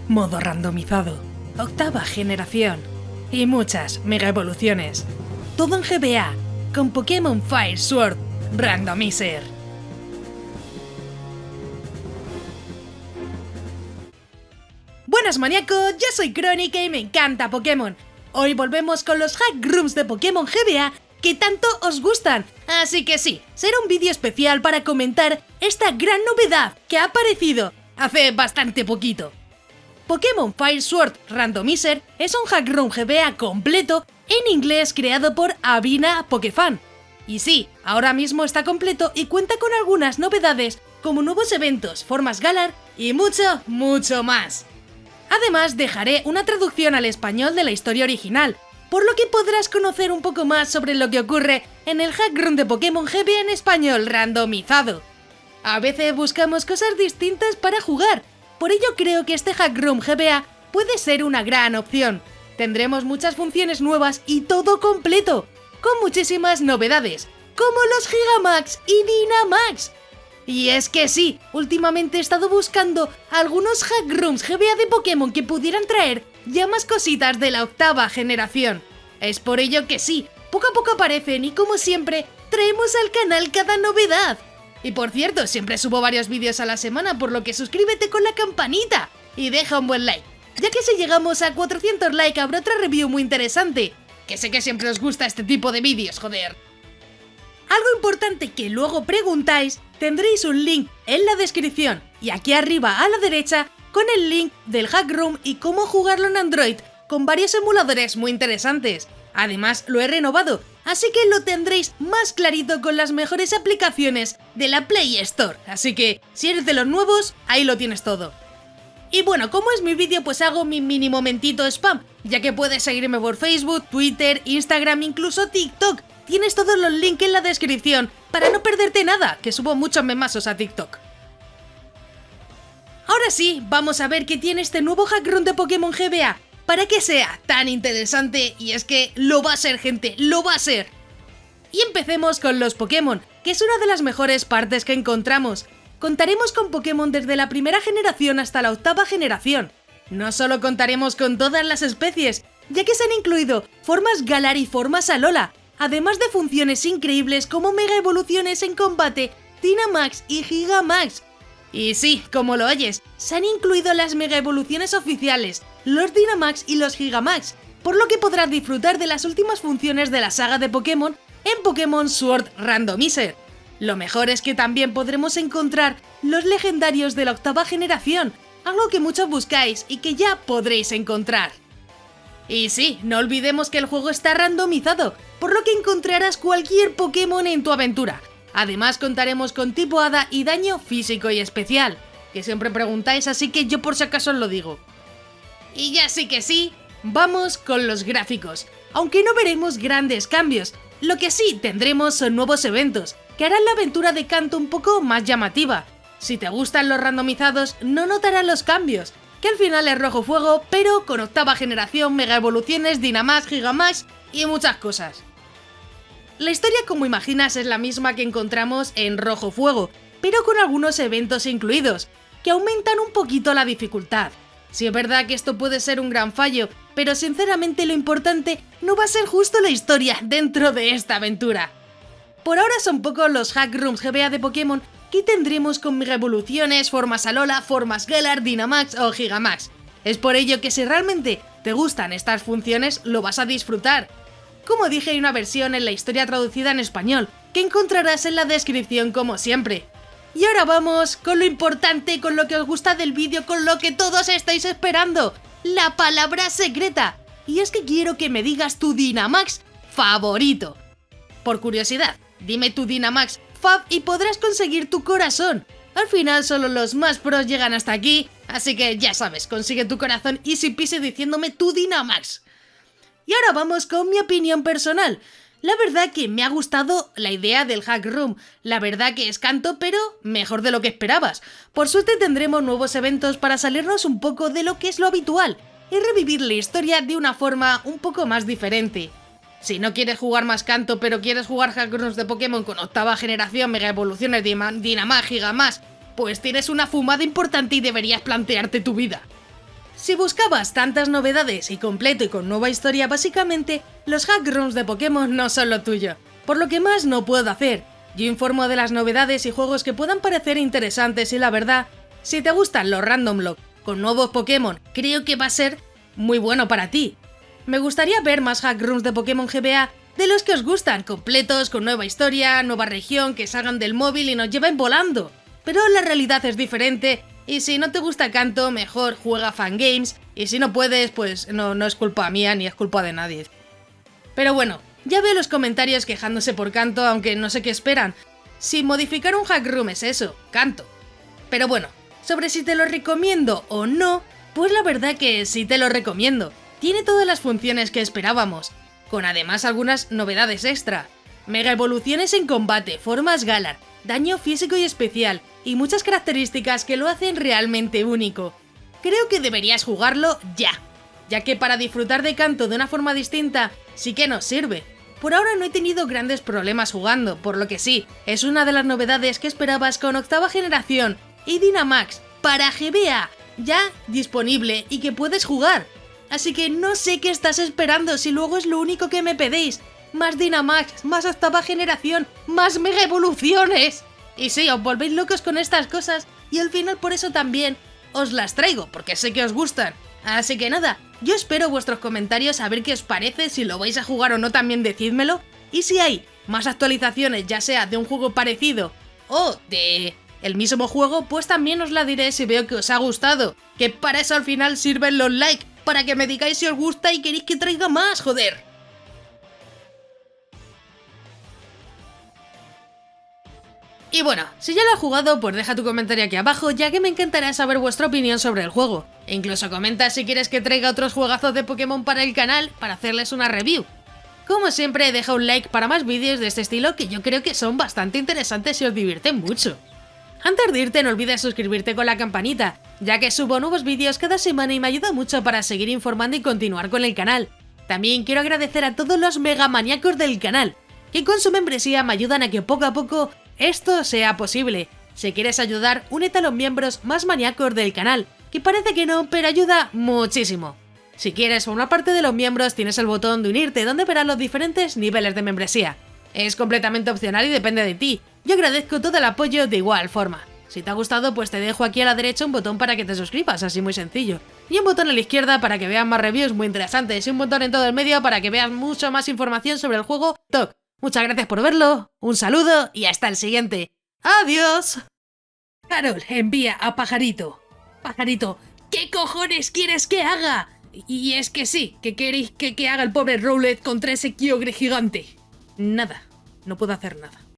modo randomizado, octava generación y muchas mega evoluciones. Todo en GBA, con Pokémon Fire Sword Randomizer. Buenas maníacos, yo soy Crónica y me encanta Pokémon. Hoy volvemos con los Hack Rooms de Pokémon GBA que tanto os gustan, así que sí, será un vídeo especial para comentar esta gran novedad que ha aparecido hace bastante poquito. Pokémon Fire Sword Randomizer es un Hack Room GBA completo en inglés creado por Avina Pokefan. Y sí, ahora mismo está completo y cuenta con algunas novedades como nuevos eventos, formas Galar y mucho más. Además, dejaré una traducción al español de la historia original, por lo que podrás conocer un poco más sobre lo que ocurre en el Hack Room de Pokémon GBA en español randomizado. A veces buscamos cosas distintas para jugar, por ello creo que este Hack Room GBA puede ser una gran opción. Tendremos muchas funciones nuevas y todo completo, con muchísimas novedades, como los Gigamax y Dynamax. Y es que sí, últimamente he estado buscando algunos Hack Rooms GBA de Pokémon que pudieran traer ya más cositas de la octava generación. Es por ello que sí, poco a poco aparecen y como siempre, traemos al canal cada novedad. Y por cierto, siempre subo varios vídeos a la semana, por lo que suscríbete con la campanita y deja un buen like, ya que si llegamos a 400 likes habrá otra review muy interesante, que sé que siempre os gusta este tipo de vídeos, joder. Algo importante que luego preguntáis, tendréis un link en la descripción y aquí arriba a la derecha con el link del Hack Room y cómo jugarlo en Android con varios emuladores muy interesantes. Además lo he renovado, así que lo tendréis más clarito con las mejores aplicaciones de la Play Store, así que si eres de los nuevos, ahí lo tienes todo. Y bueno, como es mi vídeo, pues hago mi mini momentito spam, ya que puedes seguirme por Facebook, Twitter, Instagram, incluso TikTok. Tienes todos los links en la descripción para no perderte nada, que subo muchos memazos a TikTok. Ahora sí, vamos a ver qué tiene este nuevo Hack Room de Pokémon GBA para que sea tan interesante, y es que lo va a ser, gente, lo va a ser. Y empecemos con los Pokémon, que es una de las mejores partes que encontramos. Contaremos con Pokémon desde la primera generación hasta la octava generación. No solo contaremos con todas las especies, ya que se han incluido formas Galar y formas Alola, además de funciones increíbles como Mega Evoluciones en combate, Dynamax y Gigamax. Y sí, como lo oyes, se han incluido las Mega Evoluciones oficiales, los Dynamax y los Gigamax, por lo que podrás disfrutar de las últimas funciones de la saga de Pokémon en Pokémon Sword Randomizer. Lo mejor es que también podremos encontrar los legendarios de la octava generación, algo que muchos buscáis y que ya podréis encontrar. Y sí, no olvidemos que el juego está randomizado, por lo que encontrarás cualquier Pokémon en tu aventura. Además contaremos con tipo hada y daño físico y especial, que siempre preguntáis, así que yo por si acaso os lo digo. Y ya sí que sí, vamos con los gráficos, aunque no veremos grandes cambios, lo que sí tendremos son nuevos eventos, que harán la aventura de Kanto un poco más llamativa. Si te gustan los randomizados, no notarás los cambios, que al final es rojo fuego, pero con octava generación, Mega Evoluciones, Dynamax, Gigamax y muchas cosas. La historia, como imaginas, es la misma que encontramos en rojo fuego, pero con algunos eventos incluidos, que aumentan un poquito la dificultad. Sí es verdad que esto puede ser un gran fallo, pero sinceramente lo importante no va a ser justo la historia dentro de esta aventura. Por ahora son pocos los Hack Rooms GBA de Pokémon que tendremos con Mega Evoluciones, formas Alola, formas Galar, Dynamax o Gigamax. Es por ello que si realmente te gustan estas funciones, lo vas a disfrutar. Como dije, hay una versión en la historia traducida en español, que encontrarás en la descripción como siempre. Y ahora vamos con lo importante, con lo que os gusta del vídeo, con lo que todos estáis esperando, la palabra secreta. Y es que quiero que me digas tu Dynamax favorito. Por curiosidad, dime tu Dynamax Fab y podrás conseguir tu corazón. Al final solo los más pros llegan hasta aquí, así que ya sabes, consigue tu corazón easy peasy diciéndome tu Dynamax. Y ahora vamos con mi opinión personal. La verdad que me ha gustado la idea del Hack Room, la verdad que es Kanto, pero mejor de lo que esperabas. Por suerte tendremos nuevos eventos para salirnos un poco de lo que es lo habitual y revivir la historia de una forma un poco más diferente. Si no quieres jugar más Kanto, pero quieres jugar Hack Rooms de Pokémon con octava generación, Mega Evoluciones, Dynamax, Gigamax, pues tienes una fumada importante y deberías plantearte tu vida. Si buscabas tantas novedades y completo y con nueva historia, básicamente, los hack rooms de Pokémon no son lo tuyo, por lo que más no puedo hacer. Yo informo de las novedades y juegos que puedan parecer interesantes y la verdad, si te gustan los Random Block con nuevos Pokémon, creo que va a ser muy bueno para ti. Me gustaría ver más hack rooms de Pokémon GBA de los que os gustan, completos, con nueva historia, nueva región, que salgan del móvil y nos lleven volando. Pero la realidad es diferente. Y si no te gusta Kanto, mejor juega Fangames, y si no puedes, pues no es culpa mía ni es culpa de nadie. Pero bueno, ya veo los comentarios quejándose por Kanto, aunque no sé qué esperan. Si modificar un hack room es eso, Kanto. Pero bueno, sobre si te lo recomiendo o no, pues la verdad que sí te lo recomiendo. Tiene todas las funciones que esperábamos, con además algunas novedades extra. Mega evoluciones en combate, formas Galar, daño físico y especial, y muchas características que lo hacen realmente único. Creo que deberías jugarlo ya que para disfrutar de Kanto de una forma distinta sí que nos sirve. Por ahora no he tenido grandes problemas jugando, por lo que sí, es una de las novedades que esperabas con octava generación y Dynamax para GBA, ya disponible y que puedes jugar. Así que no sé qué estás esperando si luego es lo único que me pedís. Más Dynamax, más octava generación, más mega evoluciones. Y sí, os volvéis locos con estas cosas y al final por eso también os las traigo, porque sé que os gustan. Así que nada, yo espero vuestros comentarios a ver qué os parece, si lo vais a jugar o no también decídmelo. Y si hay más actualizaciones, ya sea de un juego parecido o de el mismo juego, pues también os la diré si veo que os ha gustado. Que para eso al final sirven los likes, para que me digáis si os gusta y queréis que traiga más, joder. Y bueno, si ya lo has jugado, pues deja tu comentario aquí abajo, ya que me encantará saber vuestra opinión sobre el juego. E incluso comenta si quieres que traiga otros juegazos de Pokémon para el canal, para hacerles una review. Como siempre, deja un like para más vídeos de este estilo, que yo creo que son bastante interesantes y os divierten mucho. Antes de irte, no olvides suscribirte con la campanita, ya que subo nuevos vídeos cada semana y me ayuda mucho para seguir informando y continuar con el canal. También quiero agradecer a todos los megamaníacos del canal, que con su membresía me ayudan a que poco a poco esto sea posible. Si quieres ayudar, únete a los miembros más maníacos del canal, que parece que no, pero ayuda muchísimo. Si quieres formar parte de los miembros, tienes el botón de unirte, donde verás los diferentes niveles de membresía. Es completamente opcional y depende de ti. Yo agradezco todo el apoyo de igual forma. Si te ha gustado, pues te dejo aquí a la derecha un botón para que te suscribas, así muy sencillo. Y un botón a la izquierda para que veas más reviews muy interesantes, y un botón en todo el medio para que veas mucho más información sobre el juego TOC. Muchas gracias por verlo, un saludo y hasta el siguiente. ¡Adiós! Carol envía a Pajarito. Pajarito, ¿qué cojones quieres que haga? Y es que sí, que queréis que haga el pobre Rowlet contra ese Kyogre gigante. Nada, no puedo hacer nada.